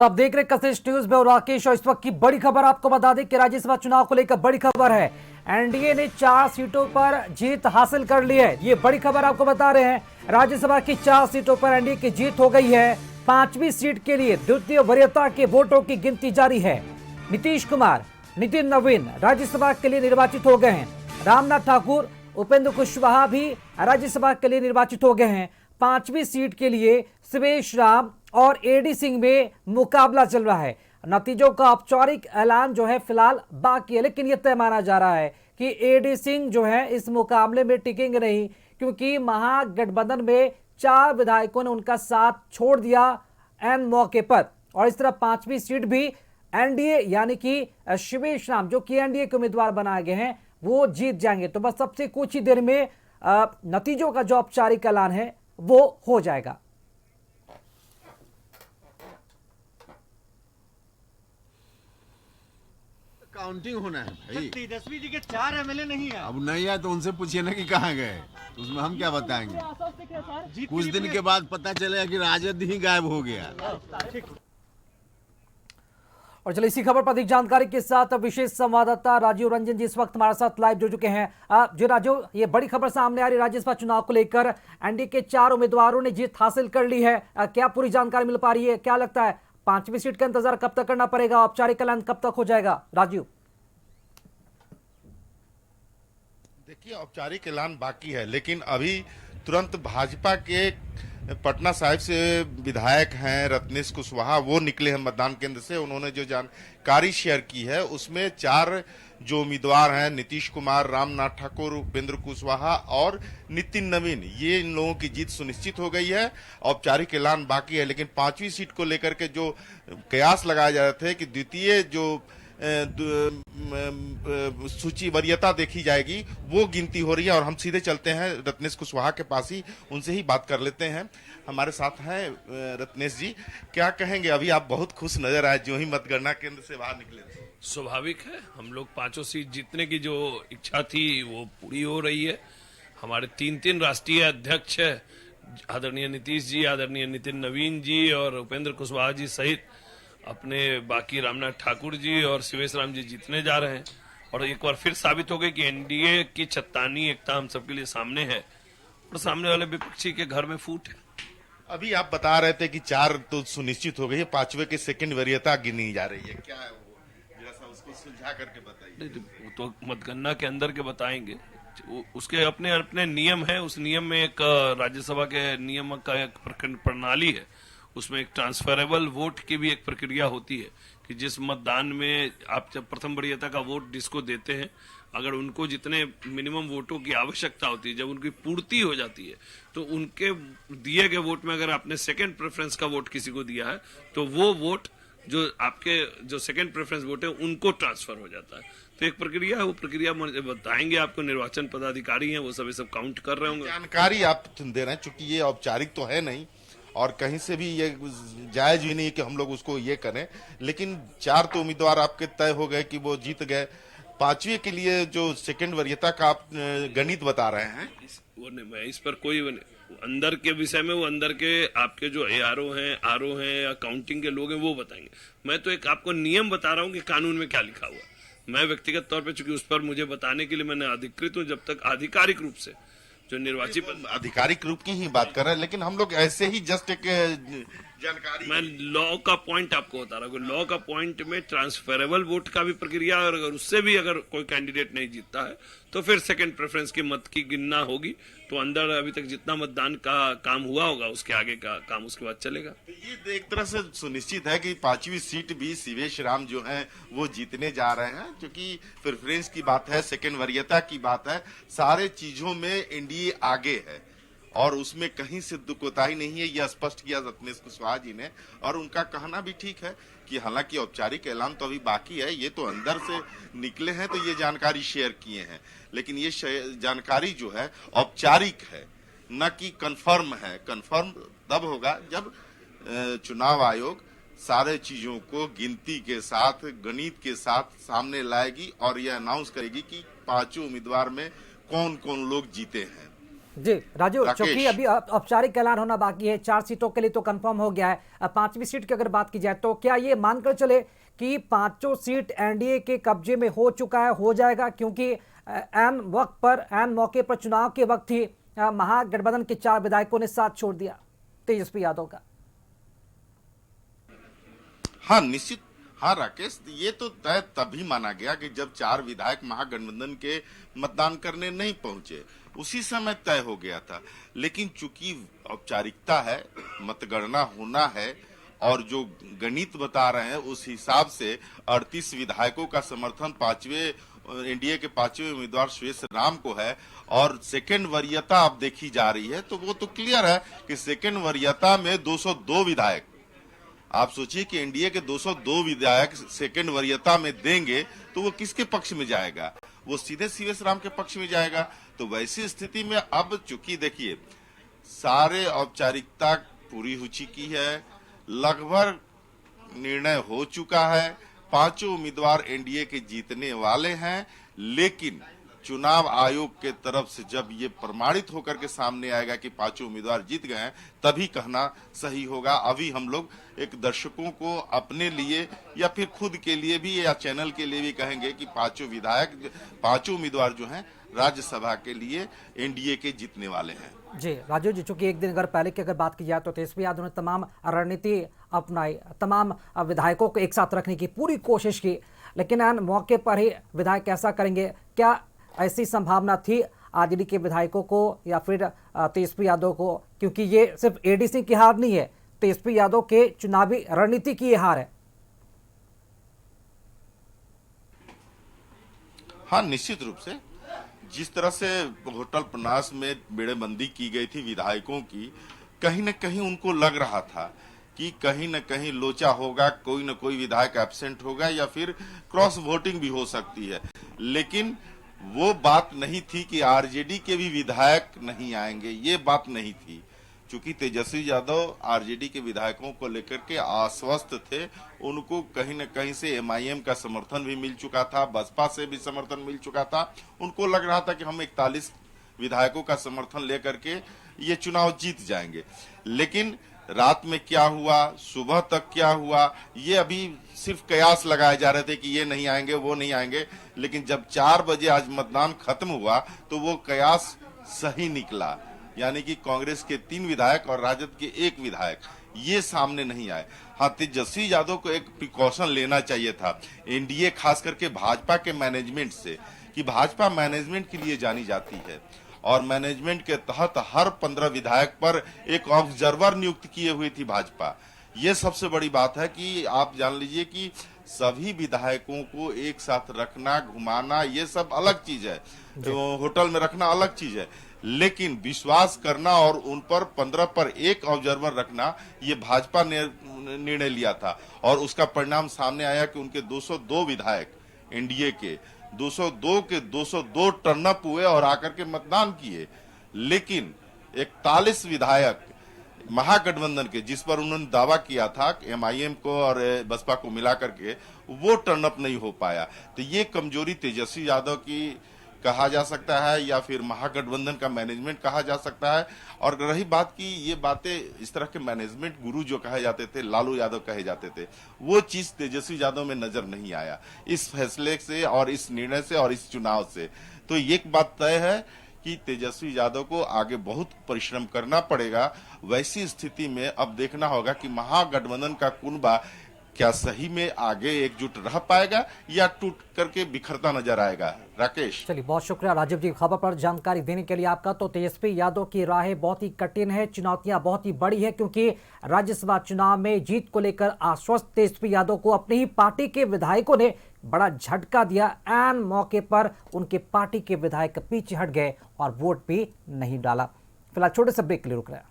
आप देख रहे कशिश न्यूज में और राकेश, और इस वक्त की बड़ी खबर आपको बता दें कि राज्यसभा चुनाव को लेकर बड़ी खबर है। एनडीए ने 4 सीटों पर जीत हासिल कर ली है। ये बड़ी खबर आपको बता रहे हैं। राज्यसभा की 4 सीटों पर एनडीए की जीत हो गई है। 5वीं सीट के लिए द्वितीय वरीयता के वोटों की गिनती जारी है। नीतीश कुमार, नितिन नवीन राज्यसभा के लिए निर्वाचित हो गए हैं। रामनाथ ठाकुर, उपेंद्र कुशवाहा भी राज्यसभा के लिए निर्वाचित हो गए हैं। 5वीं सीट के लिए सुवेश राम और एडी सिंह में मुकाबला चल रहा है। नतीजों का औपचारिक ऐलान जो है फिलहाल बाकी है, लेकिन यह तय माना जा रहा है कि एडी सिंह जो है इस मुकाबले में टिकेंगे नहीं, क्योंकि महागठबंधन में 4 विधायकों ने उनका साथ छोड़ दिया एन मौके पर। और इस तरह 5वीं सीट भी एनडीए यानी कि सुवेश राम जो कि एनडीए के उम्मीदवार बनाए गए हैं वो जीत जाएंगे। तो बस सबसे कुछ ही देर में नतीजों का जो औपचारिक ऐलान है वो हो जाएगा। काउंटिंग होना है भाई। तेजस्वी जी के 4 एमएलए नहीं है। अब नहीं आए तो उनसे पूछिए ना कि कहाँ गए, तो उसमें हम क्या बताएंगे। कुछ दिन के बाद पता चलेगा कि राजद ही गायब हो गया। और चलिए इसी खबर पर अधिक जानकारी के साथ विशेष संवाददाता राजीव रंजन जी इस वक्त हमारे साथ लाइव जुड़ चुके हैं। जी राजीव, ये बड़ी खबर सामने आ रही है राज्यसभा चुनाव को लेकर। एनडीए के 4 उम्मीदवारों ने जीत हासिल कर ली है। क्या पूरी जानकारी मिल पा रही है? क्या लगता है 5वीं सीट का इंतजार कब तक करना पड़ेगा? औपचारिक ऐलान कब तक हो जाएगा? राजीव, देखिए, औपचारिक ऐलान बाकी है, लेकिन अभी तुरंत भाजपा के पटना साहिब से विधायक हैं रत्नेश कुशवाहा, वो निकले हैं मतदान केंद्र से। उन्होंने जो जानकारी शेयर की है उसमें 4 जो उम्मीदवार हैं, नीतीश कुमार, रामनाथ ठाकुर, उपेंद्र कुशवाहा और नितिन नवीन, ये इन लोगों की जीत सुनिश्चित हो गई है। औपचारिक ऐलान बाकी है, लेकिन 5वीं सीट को लेकर के जो कयास लगाए जा रहे थे कि द्वितीय जो सूची वरीयता देखी जाएगी, वो गिनती हो रही है। और हम सीधे चलते हैं रत्नेश कुशवाहा के पास ही, उनसे ही बात कर लेते हैं। हमारे साथ हैं रत्नेश जी, क्या कहेंगे? अभी आप बहुत खुश नजर आए जो ही मतगणना केंद्र से बाहर निकले थे। स्वाभाविक है, हम लोग 5 सीट जीतने की जो इच्छा थी वो पूरी हो रही है। हमारे 3 राष्ट्रीय अध्यक्ष है, आदरणीय नीतीश जी, आदरणीय नितिन नवीन जी और उपेंद्र कुशवाहा जी सहित अपने बाकी रामनाथ ठाकुर जी और सुवेश राम जी जीतने जा रहे हैं। और एक बार फिर साबित हो गई कि एनडीए की छत्तानी एकता हम सबके लिए सामने है और सामने वाले विपक्षी के घर में फूट है। अभी आप बता रहे थे कि 4 तो सुनिश्चित हो गई है, 5वें की सेकंड वरीयता गिनी जा रही है, क्या है वो? जरा सा उसको सुलझा करके बताइए। वो तो मतगणना के अंदर के बताएंगे, उसके अपने अपने नियम है। उस नियम में एक राज्यसभा के नियम का एक प्रणाली है, उसमें एक ट्रांसफरेबल वोट की भी एक प्रक्रिया होती है कि जिस मतदान में आप जब प्रथम वरीयता का वोट जिसको देते हैं, अगर उनको जितने मिनिमम वोटों की आवश्यकता होती है, जब उनकी पूर्ति हो जाती है, तो उनके दिए गए वोट में अगर आपने सेकंड प्रेफरेंस का वोट किसी को दिया है तो वो वोट जो आपके जो सेकंड प्रेफरेंस वोट है उनको ट्रांसफर हो जाता है। तो एक प्रक्रिया है, वो प्रक्रिया बताएंगे आपको, निर्वाचन पदाधिकारी हैं, वो सब काउंट कर रहे होंगे। जानकारी आप दे रहे हैं, चूंकि ये औपचारिक तो है नहीं और कहीं से भी ये जायज ही नहीं कि हम लोग उसको ये करें, लेकिन 4 तो उम्मीदवार आपके तय हो गए कि वो जीत गए। 5वीं के लिए जो सेकंड वरीयता का आप गणित बता रहे हैं, मैं इस पर कोई अंदर के विषय में, वो अंदर के आपके जो ARO हैं, RO हैं या काउंटिंग के लोग हैं वो बताएंगे। मैं तो एक आपको नियम बता रहा हूँ कि कानून में क्या लिखा हुआ। मैं व्यक्तिगत तौर पे चूंकि उस पर मुझे बताने के लिए मैंने अधिकृत हूँ, जब तक आधिकारिक रूप से जो निर्वाचित आधिकारिक रूप की ही बात कर रहे हैं, लेकिन हम लोग ऐसे ही जस्ट एक जानकारी, मैं लॉ का पॉइंट आपको बता रहा हूँ। लॉ का पॉइंट में ट्रांसफरेबल वोट का भी प्रक्रिया, और अगर उससे भी अगर कोई कैंडिडेट नहीं जीतता है तो फिर सेकंड प्रेफरेंस की मत की गिनना होगी। तो अंदर अभी तक जितना मतदान का काम हुआ होगा उसके आगे का काम उसके बाद चलेगा। तो ये एक तरह से सुनिश्चित है कि 5वीं सीट भी सुवेश राम जो हैं वो जीतने जा रहे हैं, क्योंकि प्रेफरेंस की बात है, सेकंड वरीयता की बात है, सारे चीजों में एनडीए आगे है और उसमें कहीं से दुकोताही नहीं है। यह स्पष्ट किया रत्नेश कुशवाहा जी ने, और उनका कहना भी ठीक है कि हालांकि औपचारिक ऐलान तो अभी बाकी है, ये तो अंदर से निकले हैं तो ये जानकारी शेयर किए हैं, लेकिन ये जानकारी जो है औपचारिक है, न कि कंफर्म है। कंफर्म तब होगा जब चुनाव आयोग सारे चीजों को गिनती के साथ, गणित के साथ सामने लाएगी और यह अनाउंस करेगी कि 5 उम्मीदवार में कौन कौन लोग जीते हैं। जी राजू, राकेश। चूंकि अभी औपचारिक ऐलान होना बाकी है, 4 सीटों के लिए तो कंफर्म हो गया है। अब 5वीं सीट की अगर बात की जाए तो क्या ये मानकर चले कि 5 सीट एनडीए के कब्जे में हो चुका है, हो जाएगा? क्योंकि ऐन वक्त पर, ऐन मौके पर, चुनाव के वक्त ही महागठबंधन के 4 विधायकों ने साथ छोड़ दिया तेजस्वी यादव का। हाँ निश्चित, हाँ राकेश, ये तो तय तभी माना गया कि जब 4 विधायक महागठबंधन के मतदान करने नहीं पहुंचे, उसी समय तय हो गया था। लेकिन चूंकि औपचारिकता है, मतगणना होना है और जो गणित बता रहे हैं उस हिसाब से 38 विधायकों का समर्थन एनडीए के 5वें उम्मीदवार सुरेश राम को है और सेकेंड वरीयता अब देखी जा रही है, तो वो तो क्लियर है कि सेकेंड वरीयता में 202 विधायक, आप सोचिए कि एनडीए के 202 विधायक सेकेंड वरीयता में देंगे तो वो किसके पक्ष में जाएगा? वो सीधे सुरेश राम के पक्ष में जाएगा। तो वैसी स्थिति में अब चूंकि देखिए सारे औपचारिकता पूरी हो चुकी है, लगभग निर्णय हो चुका है, 5 उम्मीदवार एनडीए के जीतने वाले हैं। लेकिन चुनाव आयोग के तरफ से जब ये प्रमाणित होकर के सामने आएगा कि 5 उम्मीदवार जीत गए हैं, तभी कहना सही होगा। अभी हम लोग एक दर्शकों को अपने लिए या फिर खुद के लिए भी या चैनल के लिए भी कहेंगे कि 5 उम्मीदवार जो हैं राज्यसभा के लिए एनडीए के जीतने वाले हैं। जी राजू जी, चूंकि एक दिन अगर पहले की अगर बात की जाए तो तेजस्वी यादव ने तमाम रणनीति अपनाई, तमाम विधायकों को एक साथ रखने की पूरी कोशिश की, लेकिन ऐन मौके पर ही विधायक ऐसा करेंगे? क्या ऐसी संभावना थी आरजेडी के विधायकों को या फिर तेजस्वी यादव को? क्योंकि ये सिर्फ एडीसी की हार नहीं है, तेजस्वी यादव के चुनावी रणनीति की ये हार है। हाँ निश्चित रूप से, जिस तरह से होटल प्रनाश में बेड़ेबंदी की गई थी विधायकों की, कहीं न कहीं उनको लग रहा था कि कहीं न कहीं लोचा होगा, कोई न कोई विधायक एब्सेंट होगा या फिर क्रॉस वोटिंग भी हो सकती है। लेकिन वो बात नहीं थी कि आरजेडी के भी विधायक नहीं आएंगे, ये बात नहीं थी। चूंकि तेजस्वी यादव आरजेडी के विधायकों को लेकर के आश्वस्त थे, उनको कहीं न कहीं से एमआईएम का समर्थन भी मिल चुका था, बसपा से भी समर्थन मिल चुका था। उनको लग रहा था कि हम 41 विधायकों का समर्थन लेकर के ये चुनाव जीत जाएंगे। लेकिन रात में क्या हुआ, सुबह तक क्या हुआ, ये अभी सिर्फ कयास लगाए जा रहे थे कि ये नहीं आएंगे, वो नहीं आएंगे। लेकिन जब 4 बजे आज मतदान खत्म हुआ तो वो कयास सही निकला, यानी कि कांग्रेस के 3 विधायक और राजद के 1 विधायक ये सामने नहीं आए। हाँ, तेजस्वी यादव को एक प्रिकॉशन लेना चाहिए था एनडीए, खास करके भाजपा के मैनेजमेंट से, कि भाजपा मैनेजमेंट के लिए जानी जाती है और मैनेजमेंट के तहत हर 15 विधायक पर एक ऑब्जर्वर नियुक्त किए हुई थी भाजपा। ये सबसे बड़ी बात है कि आप जान लीजिए कि सभी विधायकों को एक साथ रखना, घुमाना, ये सब अलग चीज है, जो होटल में रखना अलग चीज है, लेकिन विश्वास करना और उन पर 15 पर 1 ऑब्जर्वर रखना, ये भाजपा ने निर्णय लिया था और उसका परिणाम सामने आया कि उनके 202 विधायक एनडीए के 202 के 202 टर्नअप हुए और आकर के मतदान किए। लेकिन 41 विधायक महागठबंधन के, जिस पर उन्होंने दावा किया था एमआईएम को और बसपा को मिला करके, वो टर्नअप नहीं हो पाया। तो ये कमजोरी तेजस्वी यादव की कहा जा सकता है या फिर महागठबंधन का मैनेजमेंट कहा जा सकता है। और रही बात की, ये बातें इस तरह के मैनेजमेंट गुरु जो कहे जाते थे, लालू यादव कहे जाते थे, वो चीज तेजस्वी यादव में नजर नहीं आया इस फैसले से और इस निर्णय से और इस चुनाव से। तो एक बात तय है कि तेजस्वी यादव को आगे बहुत परिश्रम करना पड़ेगा। वैसी स्थिति में अब देखना होगा कि महागठबंधन का कुनबा क्या सही में आगे एकजुट रह पाएगा या टूट करके बिखरता नजर आएगा। राकेश, चलिए, बहुत शुक्रिया राजीव जी खबर पर जानकारी देने के लिए आपका। तो तेजस्वी यादव की राहें बहुत ही कठिन है, चुनौतियां बहुत ही बड़ी है, क्योंकि राज्यसभा चुनाव में जीत को लेकर आश्वस्त तेजस्वी यादव को अपनी ही पार्टी के विधायकों ने बड़ा झटका दिया। ऐन मौके पर उनके पार्टी के विधायक पीछे हट गए और वोट भी नहीं डाला। फिलहाल छोटे से ब्रेक के लिए रुक रहे हैं।